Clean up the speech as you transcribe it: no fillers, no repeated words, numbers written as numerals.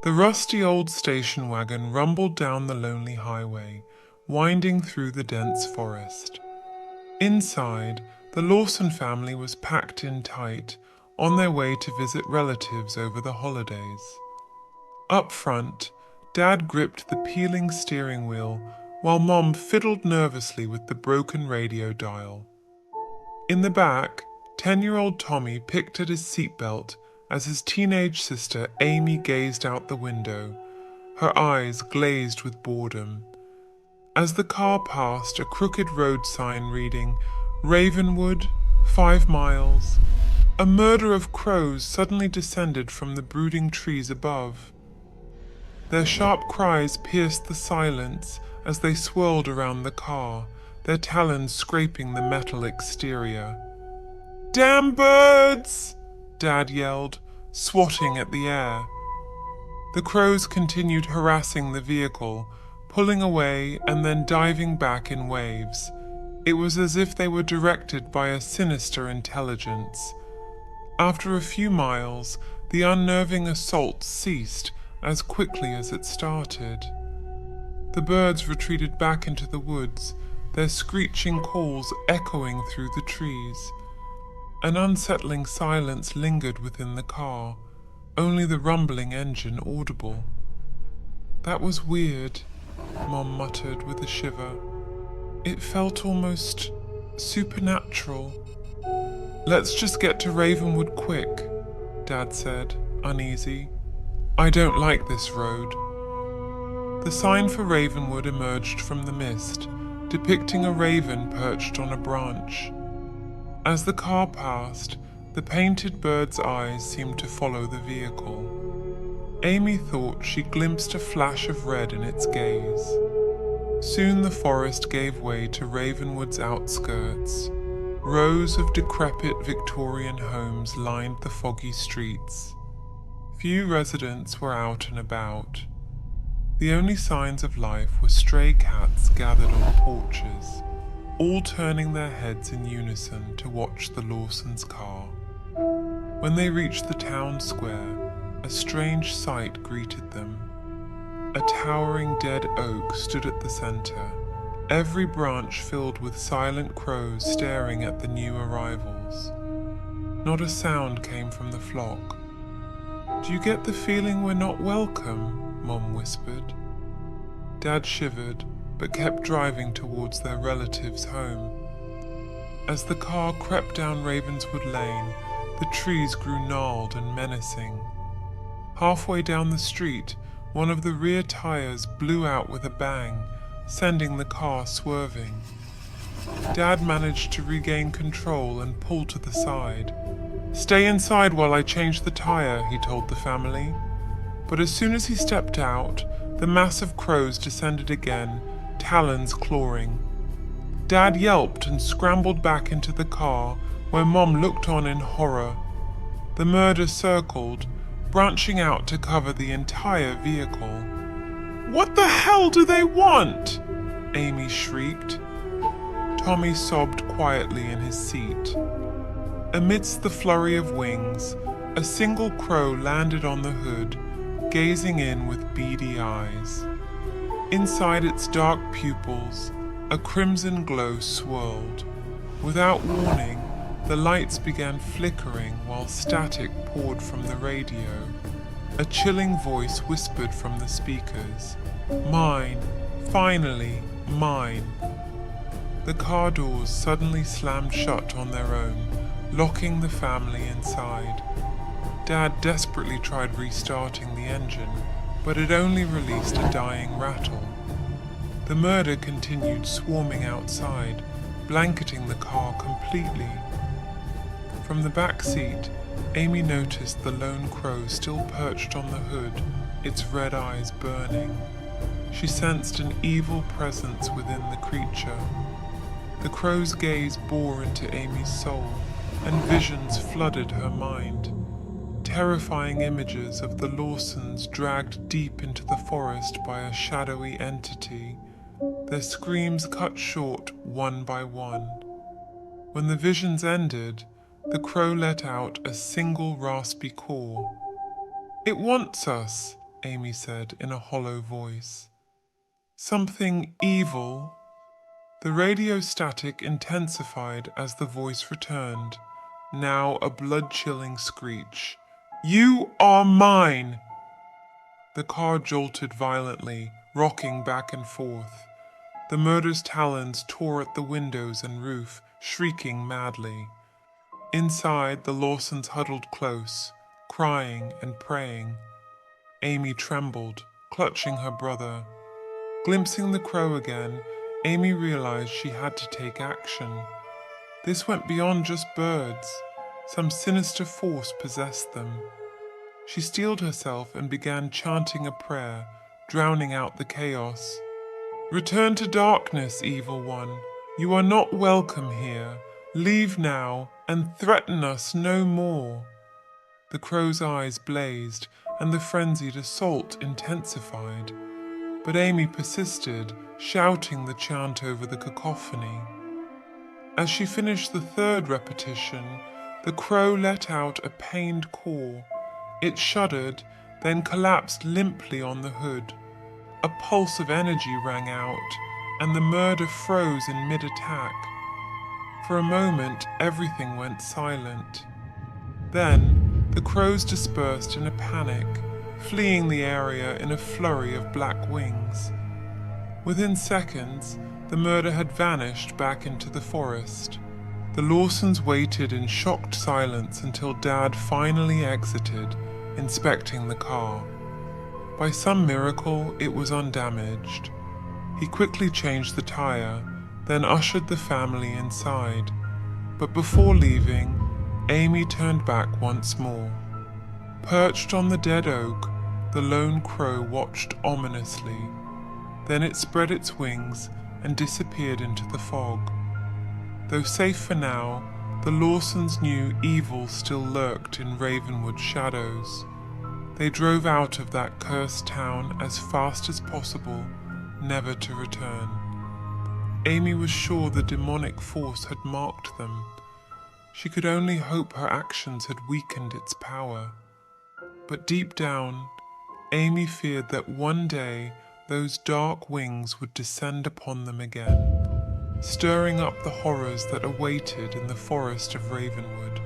The rusty old station wagon rumbled down the lonely highway, winding through the dense forest. Inside, the Lawson family was packed in tight, on their way to visit relatives over the holidays. Up front, Dad gripped the peeling steering wheel while Mom fiddled nervously with the broken radio dial. In the back, 10-year-old Tommy picked at his seatbelt as his teenage sister Amy gazed out the window, her eyes glazed with boredom. As the car passed a crooked road sign reading, "Ravenwood, 5 miles," a murder of crows suddenly descended from the brooding trees above. Their sharp cries pierced the silence as they swirled around the car, their talons scraping the metal exterior. "Damn birds!" Dad yelled, swatting at the air. The crows continued harassing the vehicle, pulling away and then diving back in waves. It was as if they were directed by a sinister intelligence. After a few miles, the unnerving assault ceased as quickly as it started. The birds retreated back into the woods, their screeching calls echoing through the trees. An unsettling silence lingered within the car, only the rumbling engine audible. "That was weird," Mom muttered with a shiver. "It felt almost supernatural." "Let's just get to Ravenwood quick," Dad said, uneasy. "I don't like this road." The sign for Ravenwood emerged from the mist, depicting a raven perched on a branch. As the car passed, the painted bird's eyes seemed to follow the vehicle. Amy thought she glimpsed a flash of red in its gaze. Soon the forest gave way to Ravenwood's outskirts. Rows of decrepit Victorian homes lined the foggy streets. Few residents were out and about. The only signs of life were stray cats gathered on porches, all turning their heads in unison to watch the Lawsons' car. When they reached the town square, a strange sight greeted them. A towering dead oak stood at the center, every branch filled with silent crows staring at the new arrivals. Not a sound came from the flock. "Do you get the feeling we're not welcome?" Mom whispered. Dad shivered, but kept driving towards their relative's home. As the car crept down Ravenswood Lane, the trees grew gnarled and menacing. Halfway down the street, one of the rear tires blew out with a bang, sending the car swerving. Dad managed to regain control and pull to the side. "Stay inside while I change the tire," he told the family. But as soon as he stepped out, the mass of crows descended again, talons clawing. Dad yelped and scrambled back into the car, where Mom looked on in horror. The murder circled, branching out to cover the entire vehicle. "What the hell do they want?" Amy shrieked. Tommy sobbed quietly in his seat. Amidst the flurry of wings, a single crow landed on the hood, gazing in with beady eyes. Inside its dark pupils, a crimson glow swirled. Without warning, the lights began flickering while static poured from the radio. A chilling voice whispered from the speakers, "Mine, finally, mine." The car doors suddenly slammed shut on their own, locking the family inside. Dad desperately tried restarting the engine, but it only released a dying rattle. The murder continued swarming outside, blanketing the car completely. From the back seat, Amy noticed the lone crow still perched on the hood, its red eyes burning. She sensed an evil presence within the creature. The crow's gaze bore into Amy's soul, and visions flooded her mind. Terrifying images of the Lawsons dragged deep into the forest by a shadowy entity, their screams cut short one by one. When the visions ended, the crow let out a single raspy caw. "It wants us," Amy said in a hollow voice. Something evil? The radio static intensified as the voice returned, now a blood-chilling screech. You are mine! The car jolted violently, rocking back and forth. The murder's talons tore at the windows and roof, shrieking madly. Inside, the Lawsons huddled close, crying and praying. Amy trembled, clutching her brother. Glimpsing the crow again, Amy realized she had to take action. This went beyond just birds. Some sinister force possessed them. She steeled herself and began chanting a prayer, drowning out the chaos. Return to darkness, evil one. You are not welcome here. Leave now and threaten us no more. The crow's eyes blazed and the frenzied assault intensified. But Amy persisted, shouting the chant over the cacophony. As she finished the third repetition, the crow let out a pained caw. It shuddered, then collapsed limply on the hood. A pulse of energy rang out, and the murder froze in mid-attack. For a moment, everything went silent. Then, the crows dispersed in a panic, fleeing the area in a flurry of black wings. Within seconds, the murder had vanished back into the forest. The Lawsons waited in shocked silence until Dad finally exited, inspecting the car. By some miracle, it was undamaged. He quickly changed the tire, then ushered the family inside. But before leaving, Amy turned back once more. Perched on the dead oak, the lone crow watched ominously. Then it spread its wings and disappeared into the fog. Though safe for now, the Lawsons knew evil still lurked in Ravenwood's shadows. They drove out of that cursed town as fast as possible, never to return. Amy was sure the demonic force had marked them. She could only hope her actions had weakened its power. But deep down, Amy feared that one day those dark wings would descend upon them again, stirring up the horrors that awaited in the forest of Ravenwood.